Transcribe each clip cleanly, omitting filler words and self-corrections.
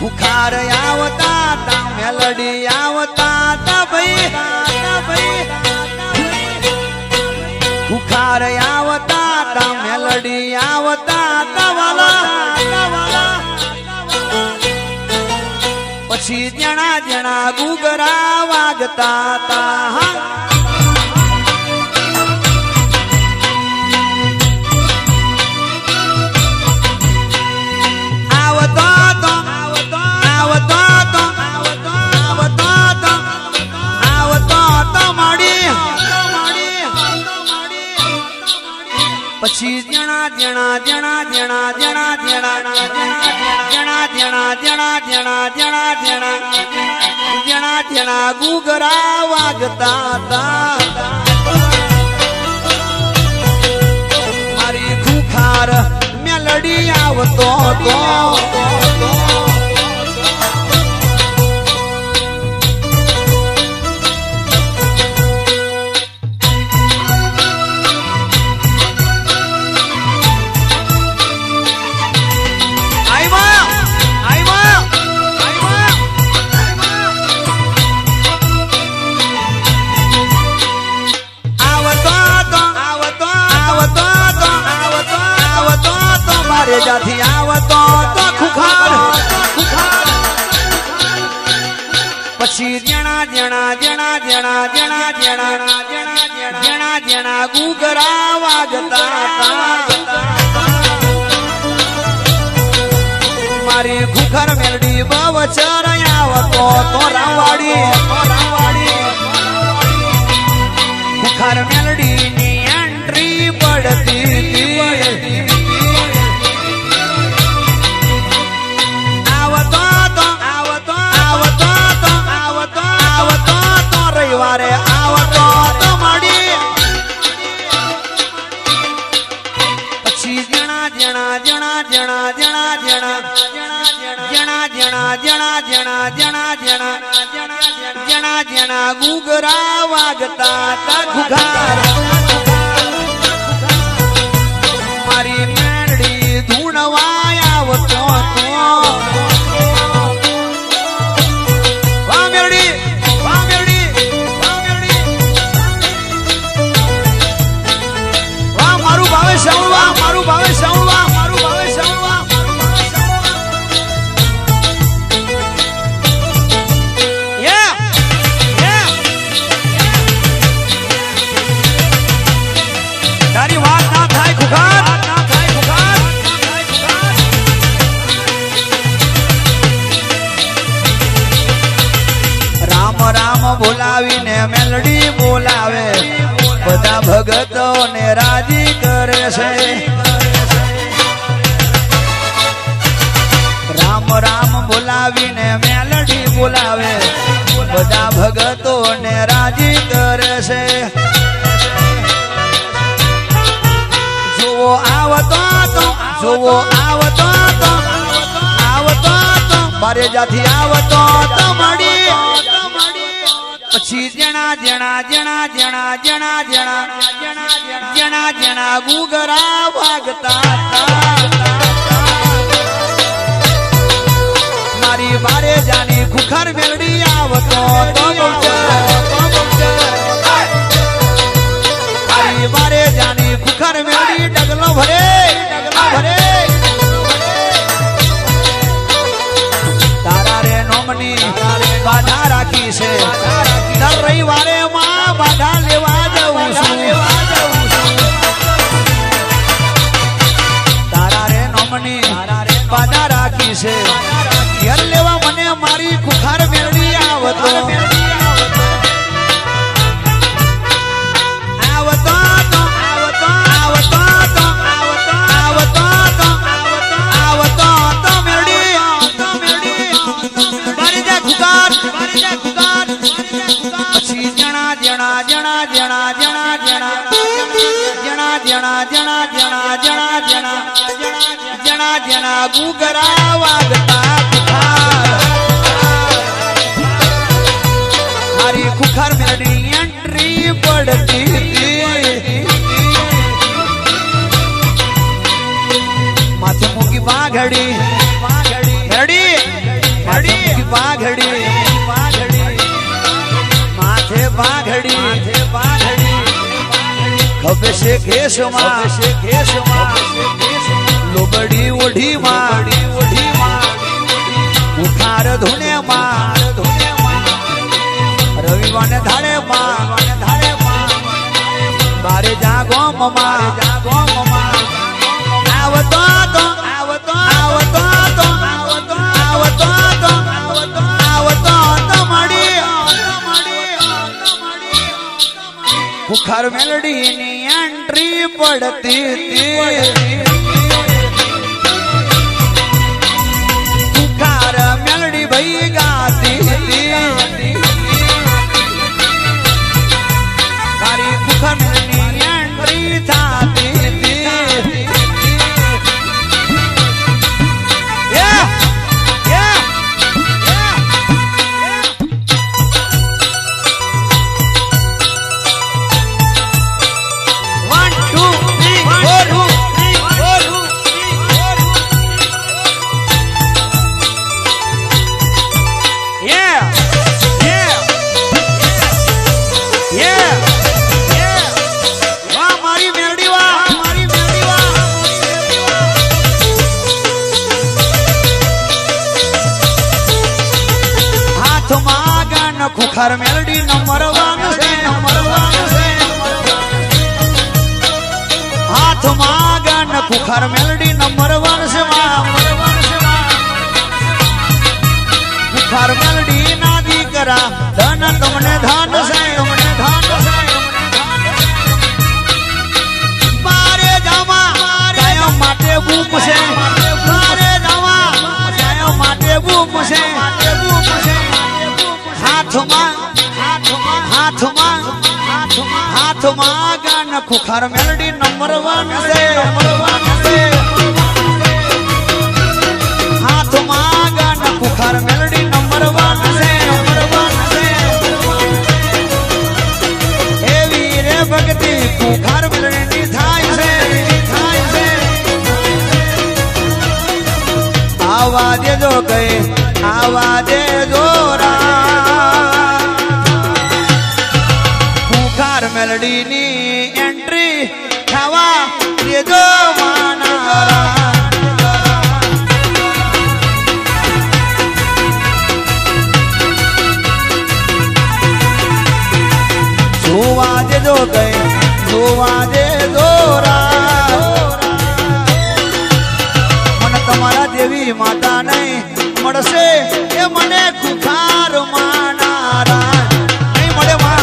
cooker आवता ता melody आवता ता भाई खुखार आवता ता मेलडी आवता ता वाला पछी जना जना गुगरा वागता ता पछी जना जना जना जना जना जना जना जना जना जना जना जना जना जना गुगरा वागता ता मारी खुखार मेलडी आवतो तो जाती आवतो तो खुखार पछी जना जना जना जना जना जना जना जना जना गुगरा वागता मारी खुखर मेलडी बवचर आवतो तो रावाड़ी खुखर मेलडी नी एंट्री पड़ती रविवारे आवतो तो मड़ी पछी जना जना जना जना जना जना जना जना जना जना जना जना जना जना गुगरा वागता ता खुखार मारी मेलडी धूणवा आवतो तो मारू भावे साउवा तारी વાત ના થાય ખુખાર રામ રામ બોલાવીને મેલડી બોલાવે બધા ભગતો ને રાજી કરે છે રામ રામ બોલાવીને મેલડી બોલાવે બધા ભગતો ને રાજી કરે છે જોવો આવતો તો મારે જાથી આવતો તો મળી पछी जना जना जना जना जना जना जना जना गुगरा वागता मारी मारे जानी खुखर मेलडी आवतो तो मारी मारे जानी खुखर मेलडी डगलो भरे तारा रे नोमनी बाधा राखी से दर रविवारे मां बाधा लेवा जाऊं तारा रे नोमनी बाधा राखी से घर लेवा मने मारी खुखार मेलडी आवतो जना गुगरा वागता हरी खुखर मेरी एंट्री पड़ती माथे मुगी बाघड़ी बाघड़ी खबे से घेसमा लोबड़ी ओढ़ी उठार धुने रविवान धाड़े मारे जागो ममा खुखार मेलडी नी एंट्री पड़ती थी खुखार मेलडी भई गाती थी तारी खुखार मेलडी एंट्री थाती थी खुखार मेलडी नंबर 1 से हाथ मागन खुखार मेलडी नंबर 1 से खुखार मेलडी ना दीकरा धन तुमने धान से मारे जामा जायो माटे बूम से मारे जामा जायो माटे बूम से हाथ मागन खुखार मेलडी नंबर 1 से हाथ मागन खुखार मेलडी नंबर 1 से हे वीरे भक्ति खुखार मेलडी थाय से आवाज जो गए आवाज जोरा मेलडी नी एंट्री खावा ये जो मानारा सुवाजे जो गए सुवाजे जोरा मन तमारा देवी माता नहीं मरसे ये मने खुखार मानारा नहीं मरे मां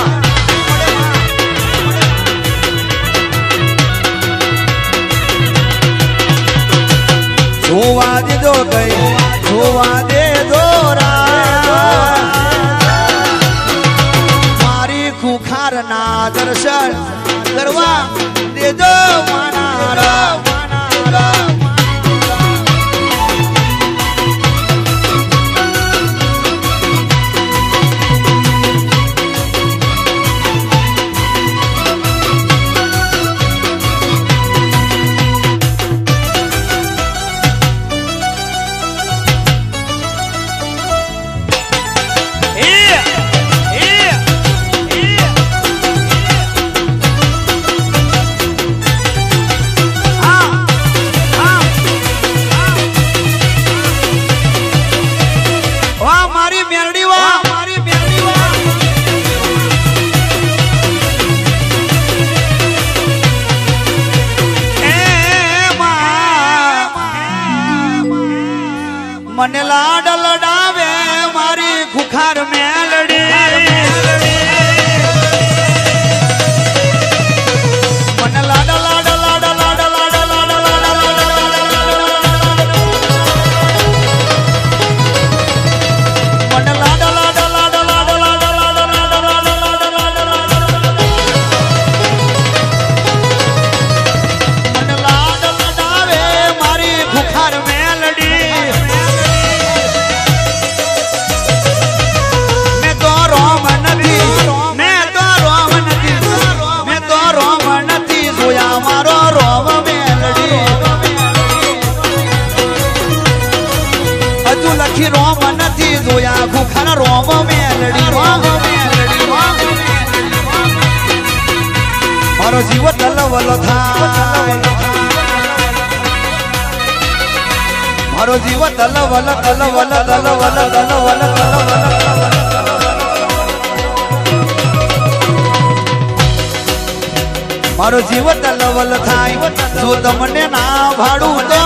सुवादे दो गए सुवादे दोरा मारी खुखार ना दर्शन करवा दे दो मानारा મને લાડ લડાવે મારી ખુખાર મેલડી મને લાડ લાડ લાડ લાડ લાડ મને લાડ લાડ લાડ લાડ મને લાડ લડાવે મારી ખુખાર મેલડી રોમ નથી જોયા ખુખાર રોમ મેલડી મારો જીવ તલવલ થાય મારો જીવ તલવલ તલવલ તલવલ તલવલ મારો જીવ તલવલ થાય જો તમને ના ભાડું તો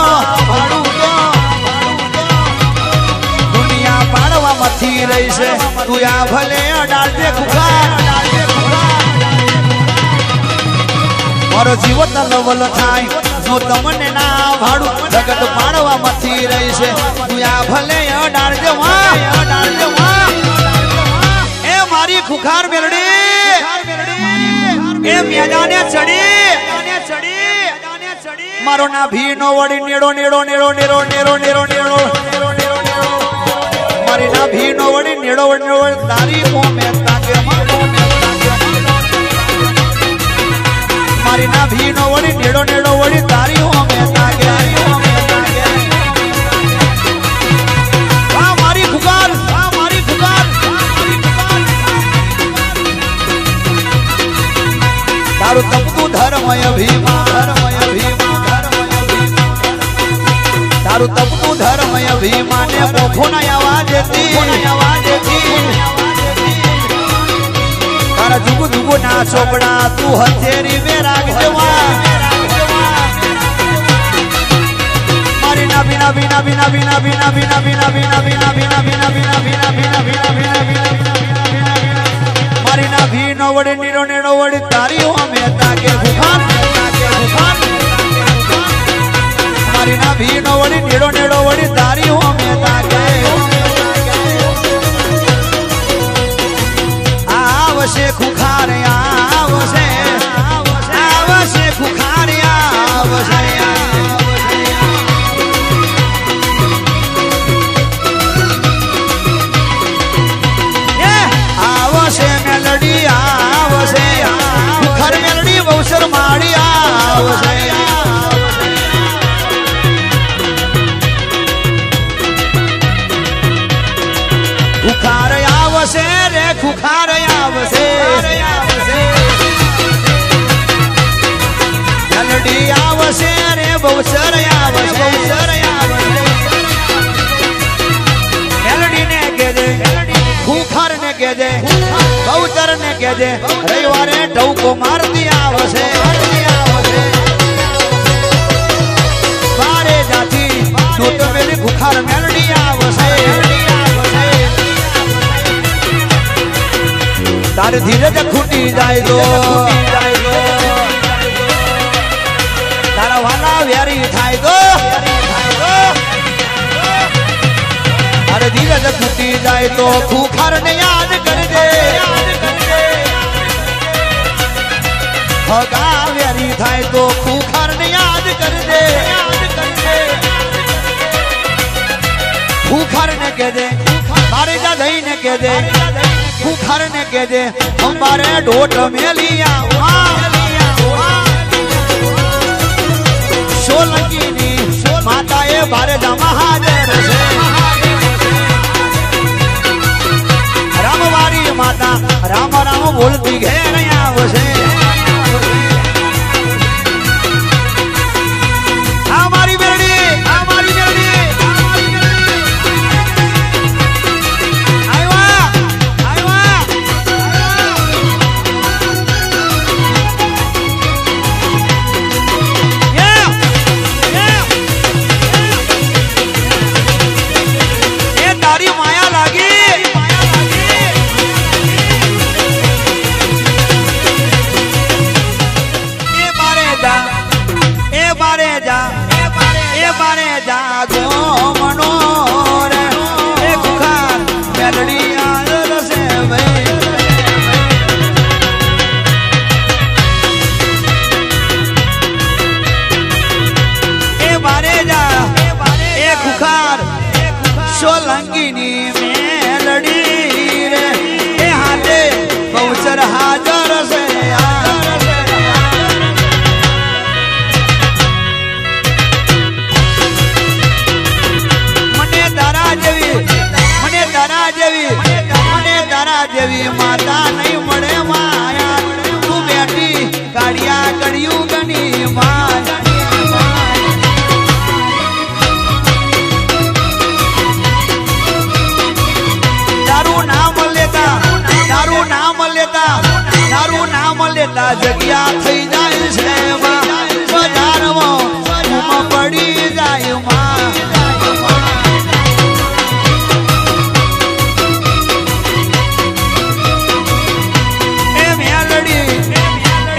દુનિયા પાડવામાંથી રહી છે તું આ ભલે ડાળજે ખુખાર મારો જીવ તલવલ થાય જો તમને ના ભાડું જગત પાડવામાંથી રહી છે તું આ ભલે ડાળજે એ મારી ખુખાર મેલડી એ મેદાને ચડી મારો ના ભીનો વળી નેડો નેડો નેડો નેડો નેડો નેડો નેડો મારી ના ભીનો વળી નેડો નેડો તારી મોમે તાકે મારી ના ભીનો વળી નેડો નેડો વળી તારી મોમે તાકે આ મારી ખુકાર તારું તપતું ધર્મય ભીમા તારું તપતું ધર્મય ભીમા ને પોખોના આવાજેથી તારા જુગુ જુગુ ના ચોપડા તું હથેરી મે રાખજે મારી ના બિના બિના બિના બિના બિના બિના બિના બિના બિના બિના બિના બિના બિના બિના બિના બિના મારી ના ભીનો વડે નીરો નેડો વડે તારી હોમે તાકે ભૂખાન મારી ના ભીનો વડે નીરો નેડો વડે તારી હોમે તાકે આવશે ખુખાર આવશે ખુખાર આવશે મેલડી આવશે ખુખાર મેલડી બહુસર માડી આવશે ખુખાર આવશે રે ખુખાર આવશે મેલડી આવશે રે બહુસર આવશે મેલડી ને કહેજે ખુખાર ને કહેજે બહુચર ને કહેજે રવિવારે ટૌકો મારતી આવશે બારે જાતી દૂત મેલી ખુખાર મેલડી આવશે તારે ધીરજ ખૂટી જાય તો તારા વાલા વેરી થાય તો તારે ધીરજ ખૂટી જાય તો ખુખાર ને યાદ કરજે હગા વેરી થાય તો ખુખાર ને યાદ કરજે ખુખાર ને કહેજે મારે જા દઈ ને કહેજે ખુખાર ને કહેજે અંબારે ઢોટ મેલિયા સોલંકી ની માતા એ ભારે જમા હાજર છે રામવારી માતા રામ રામ બોલતી ઘેર આવશે આ મારી મેરડી આ જગ્યા થઈ જાય છે બજારમાં ધૂમ પડી જાય માં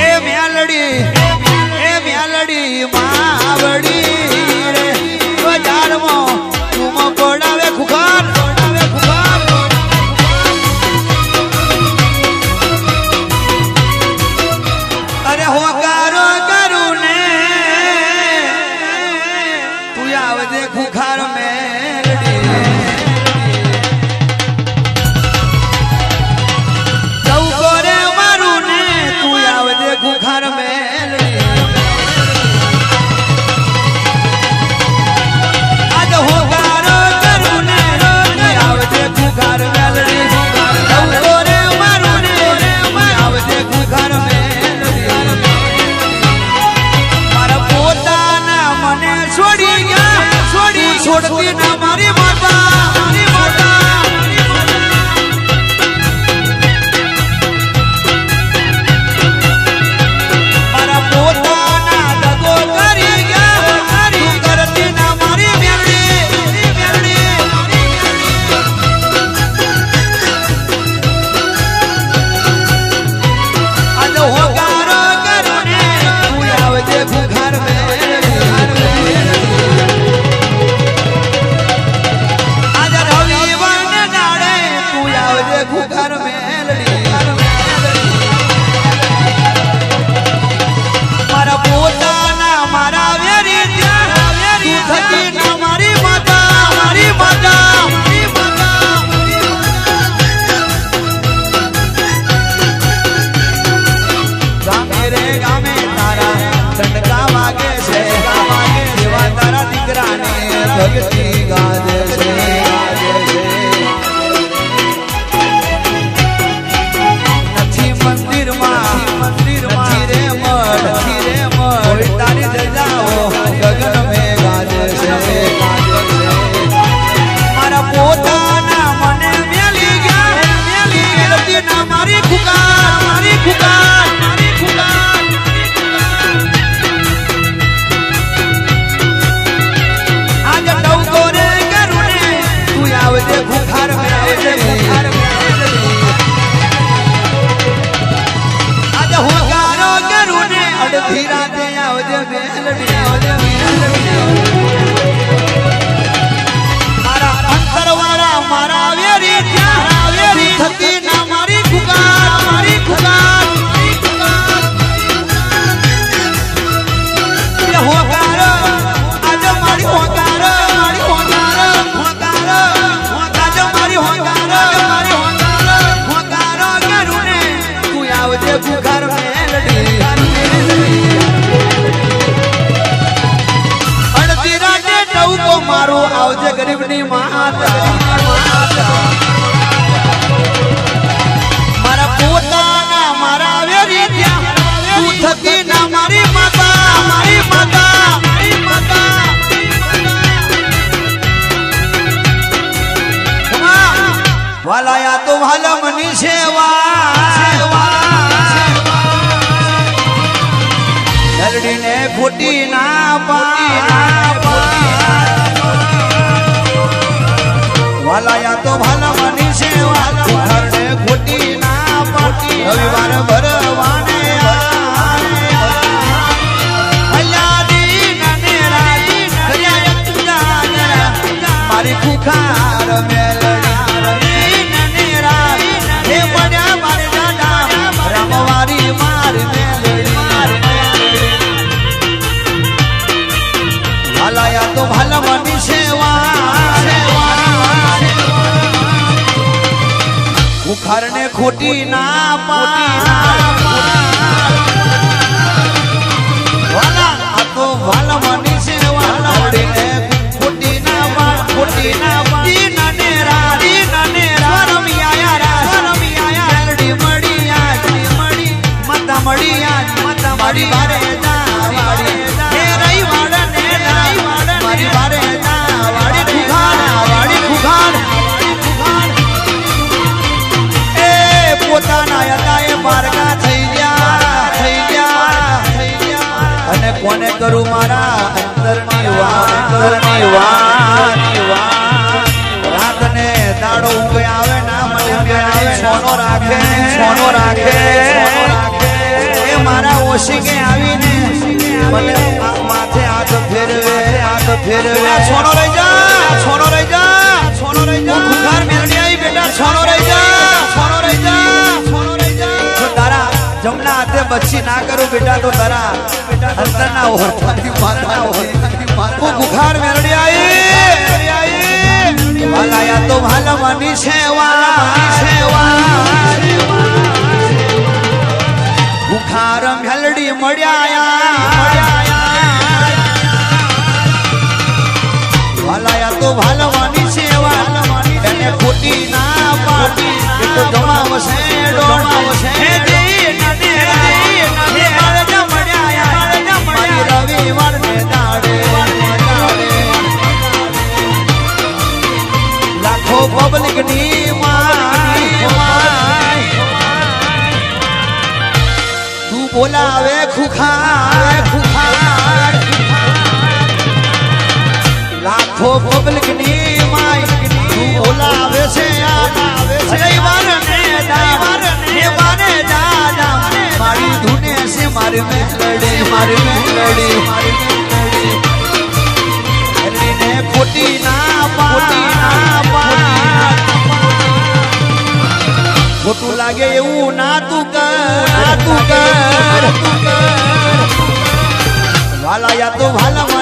એ મેલડી માવડી રે બજારમાં ધૂમ પડાવે ખુખાર અરે હોકારો કરું ને તું આવજે ખુખાર મેલડી ચૌકો રે મારું ને તું આવજે ખુખાર મેલડી આજ હોકારો કરું ને તું આવજે ખુખાર મેલડી ચૌકો રે મારું ને આવજે ખુખાર છોડી ગયા છોડતી ના મારી માતા મારા પોતાના દગો કરી ગયા કરતી ના મારી મેલડી આજ હોકારો કરું ને તું આવજે ઘર ઘર મેલડી મારા પોતાના મારા વેરી તું થકી ના મારી માતા ગામે રે ગામે તારા ચંડકા વાગે છે એવા તારા દીકરાને ભક્તિ ગાજે છે તારી જજાઓ ગગન મેં ગાજે છે મારા પોતાના મને મેલી ગયા ના મારી ખુકાર આજ ટવકો રે કરું ને તું આવજે ખુખાર મેલડી આજ હોકારો કરું ને અડધી રાતે આવજે મેલડી મારા અંતરવાળા મારા વેરી થકી ના મારી ખુકાર હોકારો આજ મારી હોકારો આજ મારી હોકારો કરું ને તું આવજે ખુખાર મેલડી મારું આવજે ગરીબની માતા મારા પોતાના મારા વેરી તું થકી ના મારી માતા વાલાયા તો ભાલા મની સેવા મેલડીને ખોટી ના વાલાયા તો ભાલા મની સેવા ઘરને ખોટી ના પાટી રવિવાર ભરવાને મારી ખુખાર મેલડી હે પડ્યા મારે દાદા રામવારી મારી મેલડી વાલાયા તો ભાલા મની સેવા ખુખાર ને ખોટી ના વાલા આ તો વાલા મની છે વાલા ખોટી ના દી નને મેલડી મળી માતા મળી વારે હે રહી વાડા ને મારી વારે વાડી ખુખાર પોતાના હતા એ માર્ગા થઈ ગયા રાતની વાત રાતને દાડો ઊંઘ આવે ના મને આવે સોનો રાખે એ મારા ઓશિકે આવીને મને માથે હાથ ફેરવે સોનો રહી જા ખુખાર મેરડી આવી બેટા સોનો રહી જા તારા જમના હાથે બચ્ચી ના કરું બેટા તો તારા અંતરના ઓરતાની માતા ખુખાર મેરડી આવી વાલાયા તો ભાલવાની સેવા ખુખાર મેલડી મળ્યા વાલાયા તો ભાલવાની સેવા એને ખોટી ના પાડી એ તો જમાવશે રવિવાર ને દાડે લાખો પબ્લિક ની તું બોલાવે ખુખાર લાખો પબ્લિક ની માય તું બોલાવે છે રવિવાર ને દાડા મારી ધૂને છે મારી મેલડી ને ખોટી ના ખોટું લાગે એવું ના તું કર વાલાયા તો ભાલા